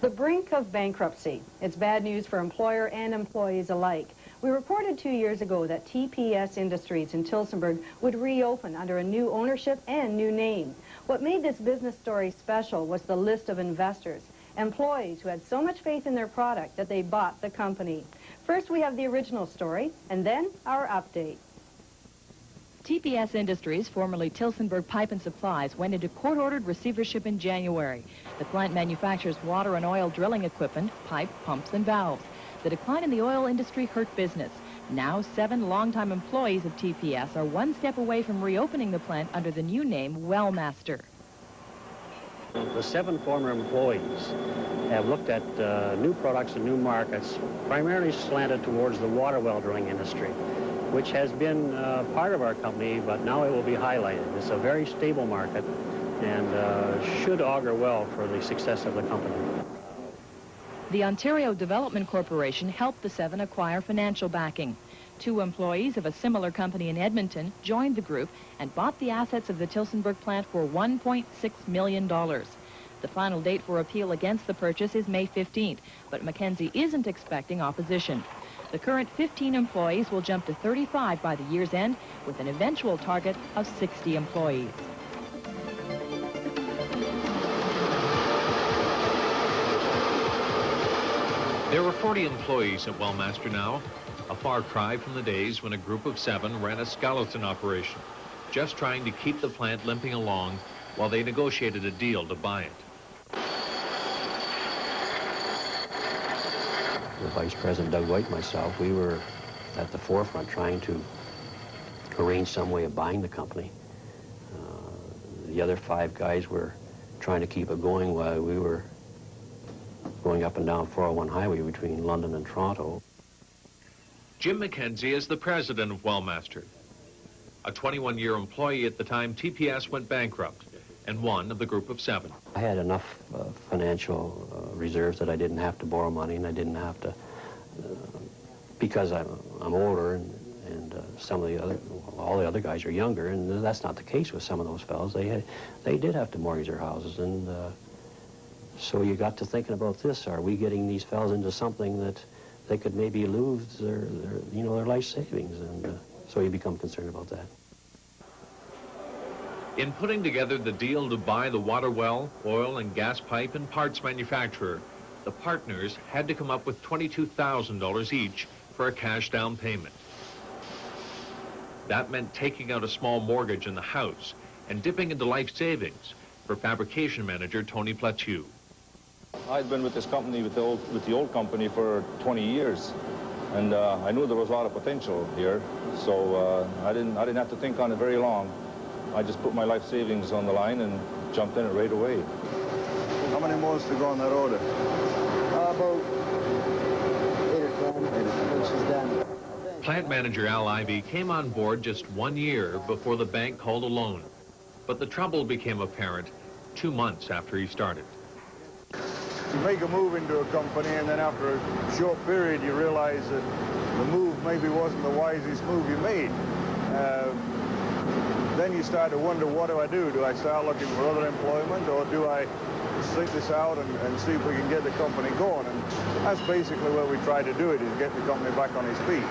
The brink of bankruptcy. It's bad news for employer and employees alike. We reported 2 years ago that TPS Industries in Tillsonburg would reopen under a new ownership and new name. What made this business story special was the list of investors, employees who had so much faith in their product that they bought the company. First, we have the original story, and then our update. TPS Industries, formerly Tillsonburg Pipe and Supplies, went into court-ordered receivership in January. The plant manufactures water and oil drilling equipment, pipe, pumps, and valves. The decline in the oil industry hurt business. Now, 7 longtime employees of TPS are one step away from reopening the plant under the new name Wellmaster. The 7 former employees have looked at new products and new markets, primarily slanted towards the water well drilling industry, which has been part of our company, but now it will be highlighted. It's a very stable market and should augur well for the success of the company. The Ontario Development Corporation helped the 7 acquire financial backing. 2 employees of a similar company in Edmonton joined the group and bought the assets of the Tillsonburg plant for $1.6 million. The final date for appeal against the purchase is May 15th, but Mackenzie isn't expecting opposition. The current 15 employees will jump to 35 by the year's end, with an eventual target of 60 employees. There are 40 employees at Wellmaster now, a far cry from the days when a group of 7 ran a skeleton operation, just trying to keep the plant limping along while they negotiated a deal to buy it. The Vice President Doug White and myself, we were at the forefront trying to arrange some way of buying the company. The other 5 guys were trying to keep it going while we were going up and down 401 highway between London and Toronto. Jim Mackenzie is the president of Wellmaster. A 21-year employee at the time TPS went bankrupt, and one of the group of 7. I had enough financial reserves that I didn't have to borrow money, and I didn't have to, because I'm older and some of the other, all the other guys are younger, and that's not the case with some of those fellows. They did have to mortgage their houses, and so you got to thinking about this. Are we getting these fellows into something that they could maybe lose their life savings? And so you become concerned about that. In putting together the deal to buy the water well, oil and gas pipe and parts manufacturer, the partners had to come up with $22,000 each for a cash down payment. That meant taking out a small mortgage in the house and dipping into life savings for fabrication manager Tony Plateau. I'd been with this company, with the old company, for 20 years, and I knew there was a lot of potential here, so I didn't have to think on it very long. I just put my life savings on the line and jumped in it right away. How many more to go on that order? About 8 or 10, when she's done. Plant manager Al Ivey came on board just 1 year before the bank called a loan, but the trouble became apparent 2 months after he started. You make a move into a company, and then after a short period, you realize that the move maybe wasn't the wisest move you made. Then you start to wonder, what do I do? Do I start looking for other employment, or do I think this out and see if we can get the company going? And that's basically where we try to do it, is get the company back on its feet.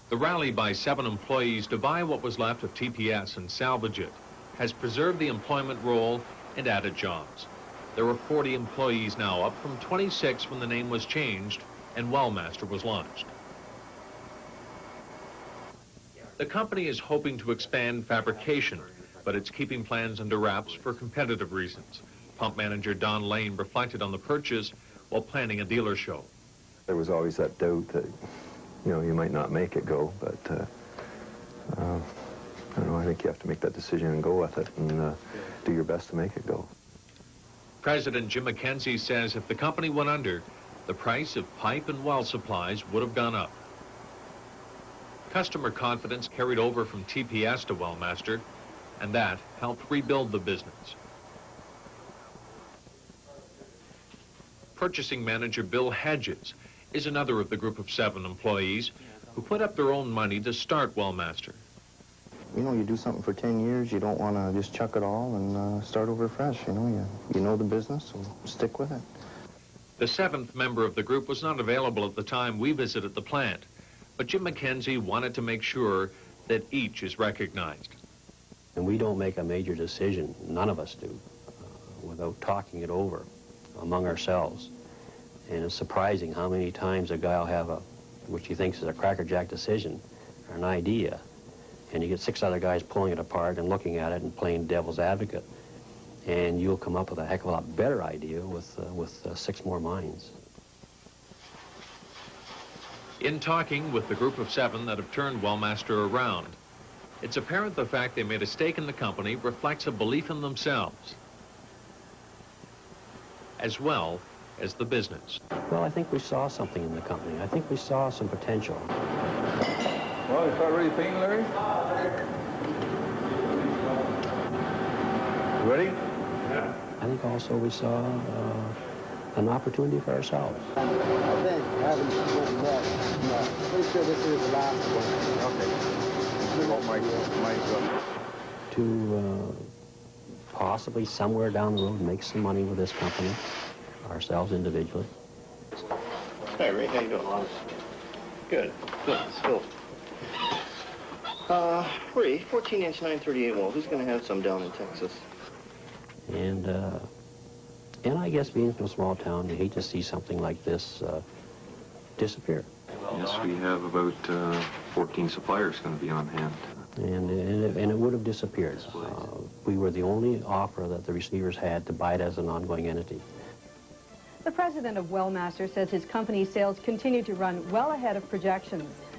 The rally by 7 employees to buy what was left of TPS and salvage it has preserved the employment role and added jobs. There are 40 employees now, up from 26 when the name was changed and Wellmaster was launched. The company is hoping to expand fabrication, but it's keeping plans under wraps for competitive reasons. Pump manager Don Lane reflected on the purchase while planning a dealer show. There was always that doubt that, you might not make it go, but I don't know, I think you have to make that decision and go with it and do your best to make it go. President Jim Mackenzie says if the company went under, the price of pipe and well supplies would have gone up. Customer confidence carried over from TPS to Wellmaster, and that helped rebuild the business. Purchasing manager Bill Hedges is another of the group of 7 employees who put up their own money to start Wellmaster. You do something for 10 years, you don't want to just chuck it all and start over fresh, you know the business, so stick with it. The seventh member of the group was not available at the time we visited the plant, but Jim McKenzie wanted to make sure that each is recognized. And we don't make a major decision, none of us do, without talking it over among ourselves. And it's surprising how many times a guy will have which he thinks is a crackerjack decision or an idea, and you get 6 other guys pulling it apart and looking at it and playing devil's advocate, and you'll come up with a heck of a lot better idea with 6 more minds. In talking with the group of 7 that have turned Wellmaster around, it's apparent the fact they made a stake in the company reflects a belief in themselves, as well as the business. Well, I think we saw something in the company. I think we saw some potential. Well, you start ready painting, Larry? Ready? I think also we saw an opportunity for ourselves. I think having someone more. Pretty sure this is the last one. Okay. Oh, my. To possibly somewhere down the road make some money with this company, ourselves individually. Hey, Ray, how you doing? Good. Good. Still. Ray, 14-inch 938 wall. Who's going to have some down in Texas? And I guess being from a small town, you hate to see something like this disappear. Yes, we have about 14 suppliers going to be on hand. And it would have disappeared. We were the only offer that the receivers had to buy it as an ongoing entity. The president of Wellmaster says his company's sales continue to run well ahead of projections.